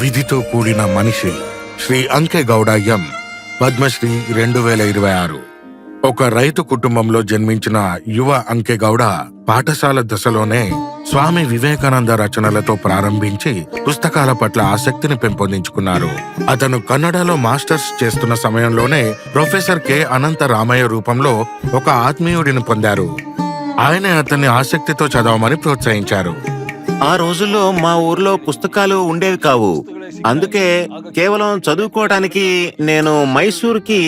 విధితో కూడిన మనిషి శ్రీ అంకె గౌడ ఎం, పద్మశ్రీ 2026. ఒక రైతు కుటుంబంలో జన్మించిన యువ అంకె గౌడ పాఠశాల దశలోనే స్వామి వివేకానంద రచనలతో ప్రారంభించి పుస్తకాల పట్ల ఆసక్తిని పెంపొందించుకున్నారు. అతను కన్నడలో మాస్టర్స్ చేస్తున్న సమయంలోనే ప్రొఫెసర్ కె అనంత రామయ్య రూపంలో ఒక ఆత్మీయుడిని పొందారు. ఆయనే అతన్ని ఆసక్తితో చదవమని ప్రోత్సహించారు. ఆ రోజుల్లో మా ఊర్లో పుస్తకాలు ఉండేవి కావు. అందుకే కేవలం చదువుకోవడానికి నేను మైసూరుకి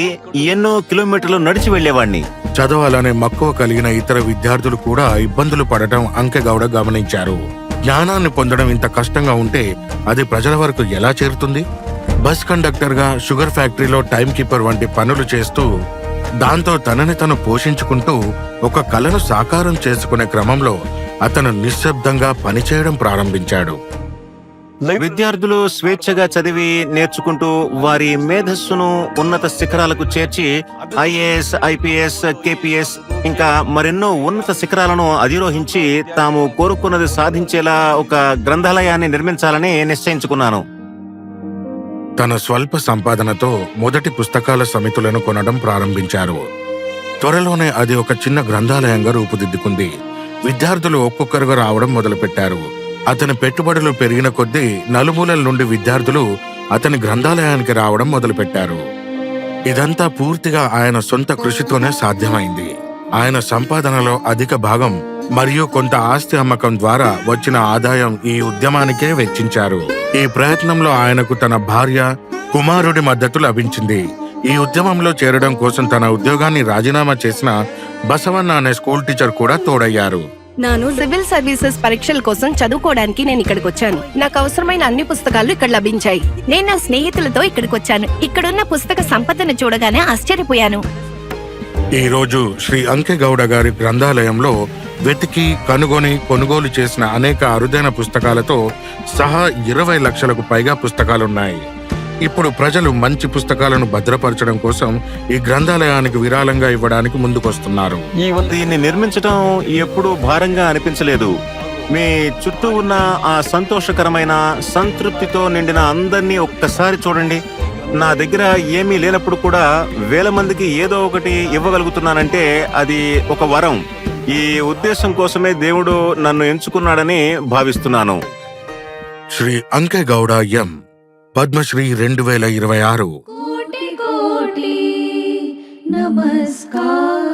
ఎన్నో కిలోమీటర్లు నడిచి వెళ్లేవాణ్ణి. చదవాలనే మక్కువ కలిగిన ఇతర విద్యార్థులు కూడా ఇబ్బందులు పడటం అంకె గౌడ గమనించారు. జ్ఞానాన్ని పొందడం ఇంత కష్టంగా ఉంటే అది ప్రజల వరకు ఎలా చేరుతుంది? బస్ కండక్టర్ గా, షుగర్ ఫ్యాక్టరీలో టైం కీపర్ వంటి పనులు చేస్తూ దాంతో తనని తను పోషించుకుంటూ ఒక కలను సాకారం చేసుకునే క్రమంలో అతను నిశ్శబ్దంగా పనిచేయడం ప్రారంభించాడు. విద్యార్థులు స్వేచ్ఛగా చదివి నేర్చుకుంటూ వారి మేధస్సును ఉన్నత శిఖరాలకు చేర్చి ఐఏఎస్, ఐపీఎస్, కేపీఎస్ ఇంకా మరెన్నో ఉన్నత శిఖరాలను అధిరోహించి తాము కోరుకున్నది సాధించేలా ఒక గ్రంథాలయాన్ని నిర్మించాలని నిశ్చయించుకున్నాను. తన స్వల్ప సంపాదనతో మొదటి పుస్తకాల సమితులను కొనడం ప్రారంభించారు. త్వరలోనే అది ఒక చిన్న గ్రంథాలయంగా రూపుదిద్దుకుంది. విద్యార్థులు ఒక్కొక్కరుగా రావడం మొదలుపెట్టారు. అతని పెట్టుబడులు పెరిగిన కొద్దీ నలుమూలల నుండి విద్యార్థులు అతని గ్రంథాలయానికి రావడం మొదలుపెట్టారు. ఇదంతా పూర్తిగా ఆయన సొంత కృషితోనే సాధ్యమైంది. ఆయన సంపాదనలో అధిక భాగం మరియు కొంత ఆస్తి అమ్మకం ద్వారా వచ్చిన ఆదాయం ఈ ఉద్యమానికే వెచ్చించారు. ఈ ప్రయత్నంలో ఆయనకు తన భార్య, కుమారుడి మద్దతు లభించింది. ఈ ఉద్యమంలో చేరడం కోసం తన ఉద్యోగాన్ని రాజీనామా చేసిన బసవన్న అనే స్కూల్ టీచర్ కూడా తోడయ్యారు. నేను సివిల్ సర్వీసెస్ పరీక్షల కోసం చదువుకోవడానికి నేను ఇక్కడికి వచ్చాను. నాకు అవసరమైన అన్ని పుస్తకాలు ఇక్కడ లభించాయి. నేను నా స్నేహితులతో ఇక్కడికి వచ్చాను. ఇక్కడున్న పుస్తక సంపదను చూడగానే ఆశ్చర్యపోయాను. ఈ రోజు శ్రీ అంకె గౌడ గారి గ్రంథాలయంలో వెతికి, కనుగొని, కొనుగోలు చేసిన అనేక అరుదైన పుస్తకాలతో సహా 20 లక్షలకు పైగా పుస్తకాలున్నాయి. ఇప్పుడు ప్రజలు మంచి పుస్తకాలను భద్రపరచడం కోసం ఈ గ్రంథాలయానికి విరాళంగా ఇవ్వడానికి ముందుకొస్తున్నారు. దీన్ని నిర్మించడం ఎప్పుడూ భారంగా అనిపించలేదు. మీ చుట్టూ ఉన్న ఆ సంతోషకరమైన, సంతృప్తితో నిండిన అందరినీ ఒక్కసారి చూడండి. నా దగ్గర ఏమీ లేనప్పుడు కూడా వేల మందికి ఏదో ఒకటి ఇవ్వగలుగుతున్నానంటే అది ఒక వరం. ఈ ఉద్దేశం కోసమే దేవుడు నన్ను ఎంచుకున్నాడని భావిస్తున్నాను. శ్రీ అంకె గౌడ ఎం, పద్మశ్రీ 2026. కోటి కోటి నమస్కారం.